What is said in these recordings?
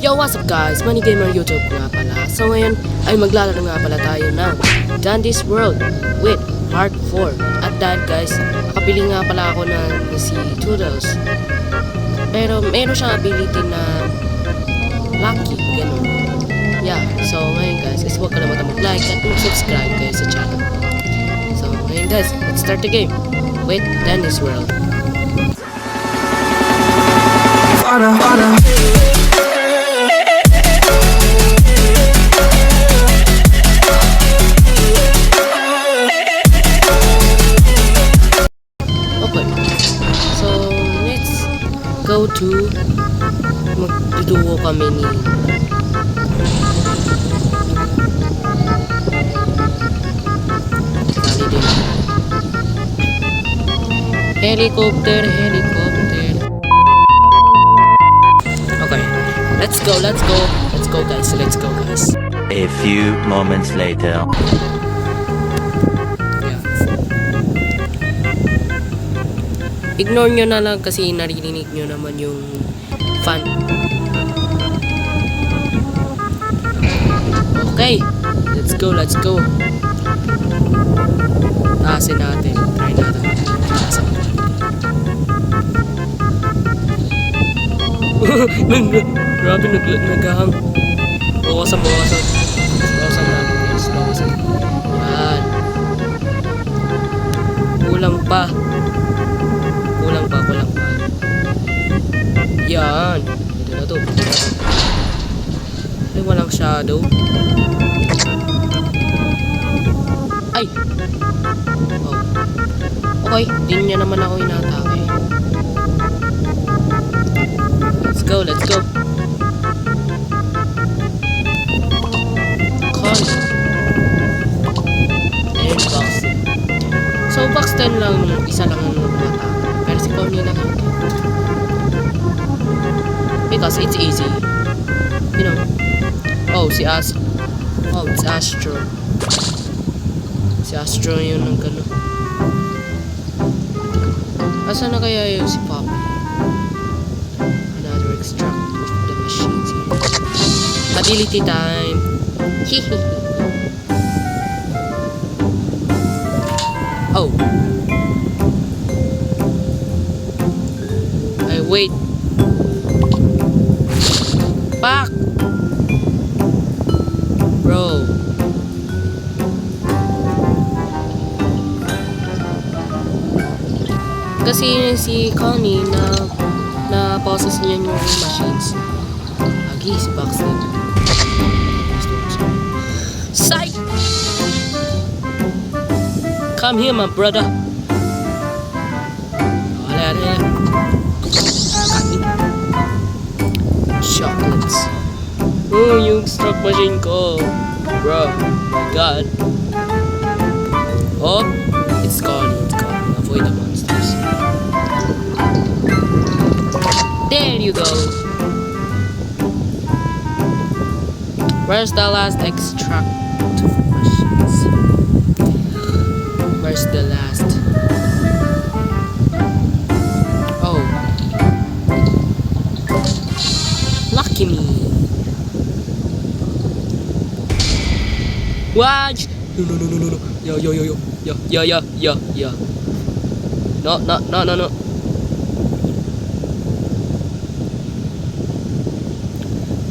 Yo, what's up guys? Money Gamer YouTube nga pala. So ngayon ay maglalaro nga pala tayo ng Dandy's World with Part 4. At dahil guys, nakabili nga pala ako ng si Toodles. Pero meron siyang ability na lucky, ganun. Yeah, so ngayon guys, is huwag kalimutan mag-like at mag-subscribe kayo sa channel. So ngayon guys, let's start the game with Dandy's World. Go to magduduo kami ni dali din helicopter. Okay, let's go guys. A few moments later. Ignore nyo na lang kasi naririnig nyo naman yung fan. Okay, let's go. Taasin natin. Try natin. Taasin. Grabe, naghahang. Bawasan natin. Yan. Kulang pa. Yan. Ito na to. Ay, walang shadow. Ay! Oh. Okay, din niya naman ako inatake. Let's go. Con. And box. So, box 10 lang. Isa lang ang atake. Pero si Connie lang yun. Because it's easy. You know. Oh, it's Astro. Si Astro yun ang gano'n. Asa na kaya yun si Pop? Another extract of the machines here. Ability time. Oh. Wait. Back. Bro. Kasi si Connie na process niya yung machines. Lagi si Box na. Psych! Come here, my brother. Wala. Chocolates. Oh, yung extract machine ko. Bro, my god. Oh, it's gone. Avoid the monsters. There you go. Where's the last extract machines? Where's the last? Oh. Lucky me. Watch. No. Yo. No.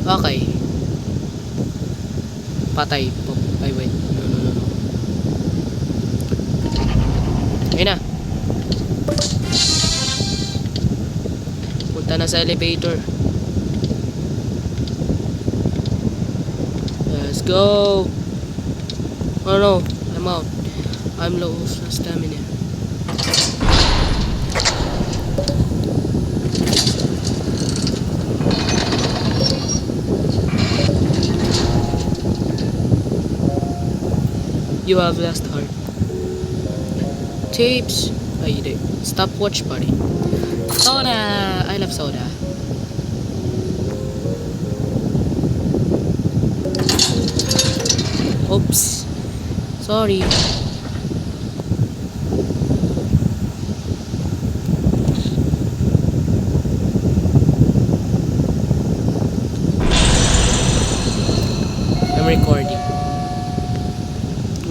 Okay. Patay po. Ay, wait. No. Ayun na. Punta na sa elevator. Let's go. Oh no, I'm out. I'm low of stamina. You have last heart. Tapes. Ay, hindi. Stopwatch pa rin. Soda! I love soda. Oops. Sorry. recording.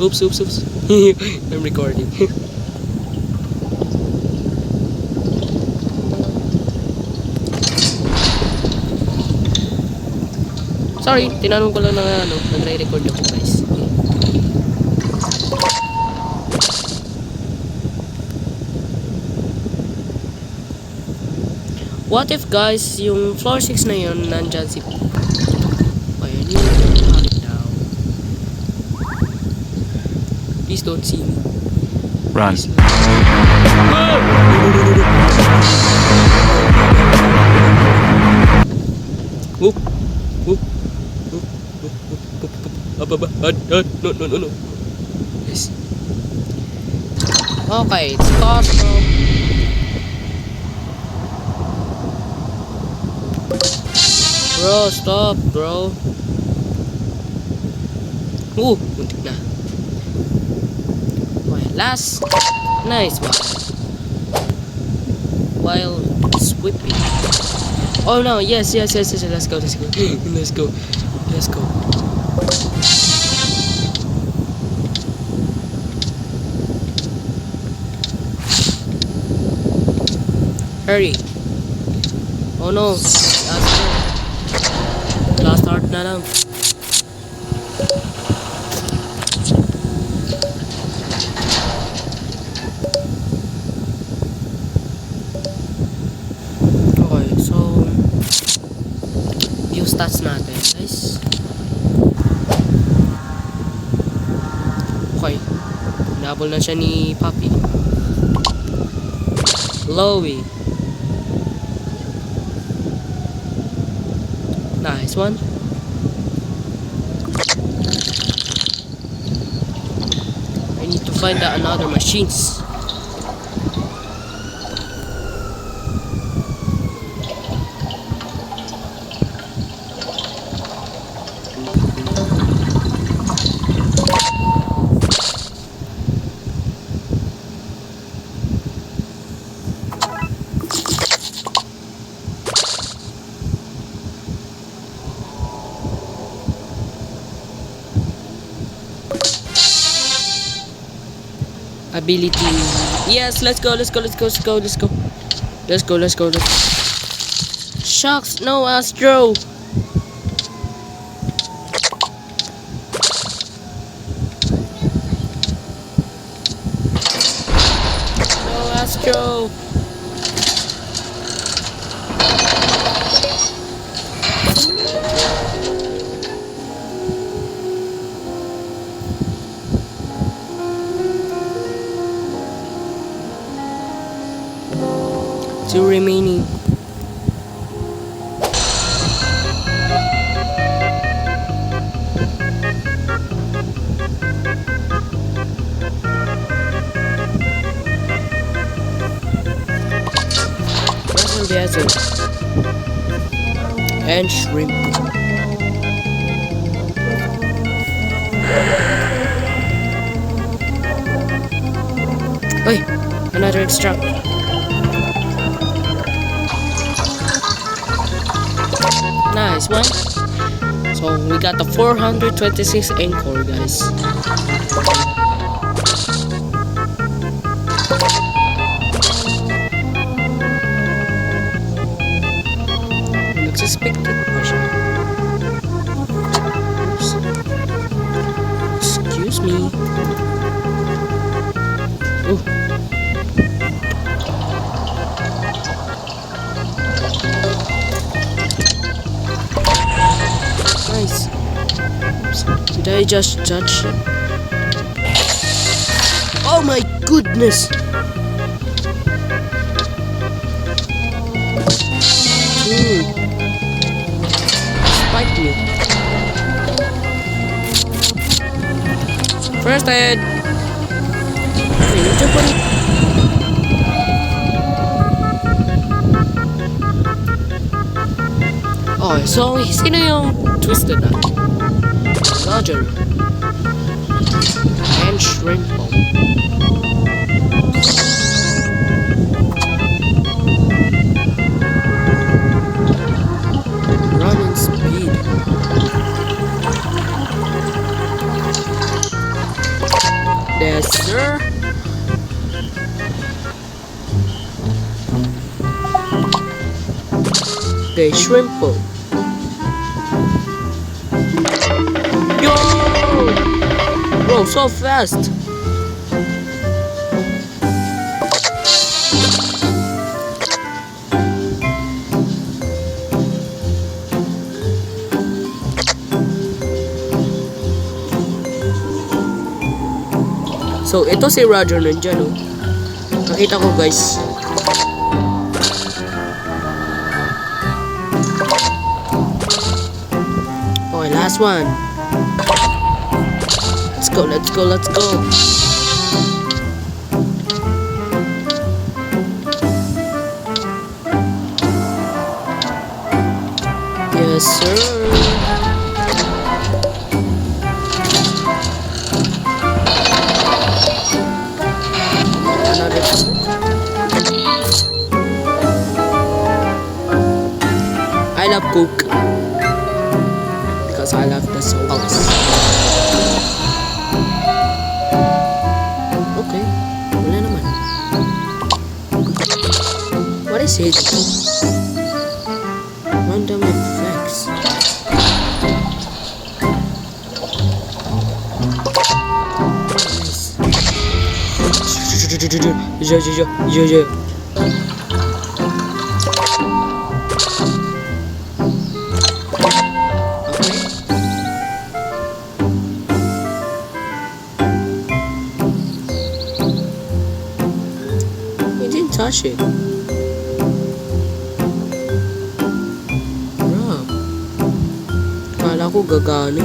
Oops. I'm recording. Sorry, tinanong ko lang na nagre-record ako guys. What if guys, yung floor 6 na yun, nandyan si... Ayan yun, down. Please don't see me. Run. Whoop. No. Yes. Okay, it's Costco. Bro, stop, bro. Muntik na. Okay, last. Nice one. While sweeping. Oh no, yes. Let's go. Let's go. Hurry. Oh no. Last start na lang. Okay, so yung stats natin, guys. Okay. Nabol na siya ni Papi. Lowy. Nice one. I need to find out another machines. Ability. Yes, let's go. Shucks, no Astro. No Astro. Two remaining. Russian desert and shrimp. Wait, another extract. Nice one. So we got the 426 encore, guys. Unexpected version. Oops. Excuse me. Oh. Nice. Oops. Did I just judge him? Oh my goodness! Dude. Spike me. First head. Oh, so sino yung twisted na? Roger. And shrimp bomb. Running speed. birthday shrimpo. Yo! Bro, so fast! So, ito si Roger nandyan, oh. Nakita ko, guys. Okay, last one. Let's go, let's go, let's go. Yes, sir. I love Coke because I love the sauce. Okay, wala naman. What is it? Random effects. Nice. Touch it. Bro. Kala ko gagana.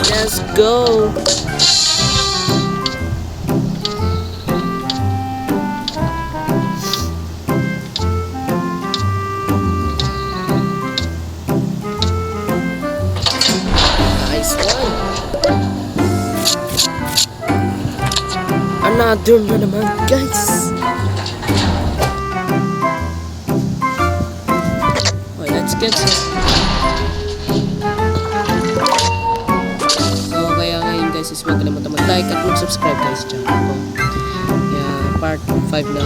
Let's go. Nice one. Another na naman, guys. Okay, let's get some. So, kaya ngayon guys is huwag kalimutan mag-like at mag-subscribe guys sa channel ko. Yeah, part 5 na.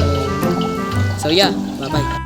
So yeah, bye-bye.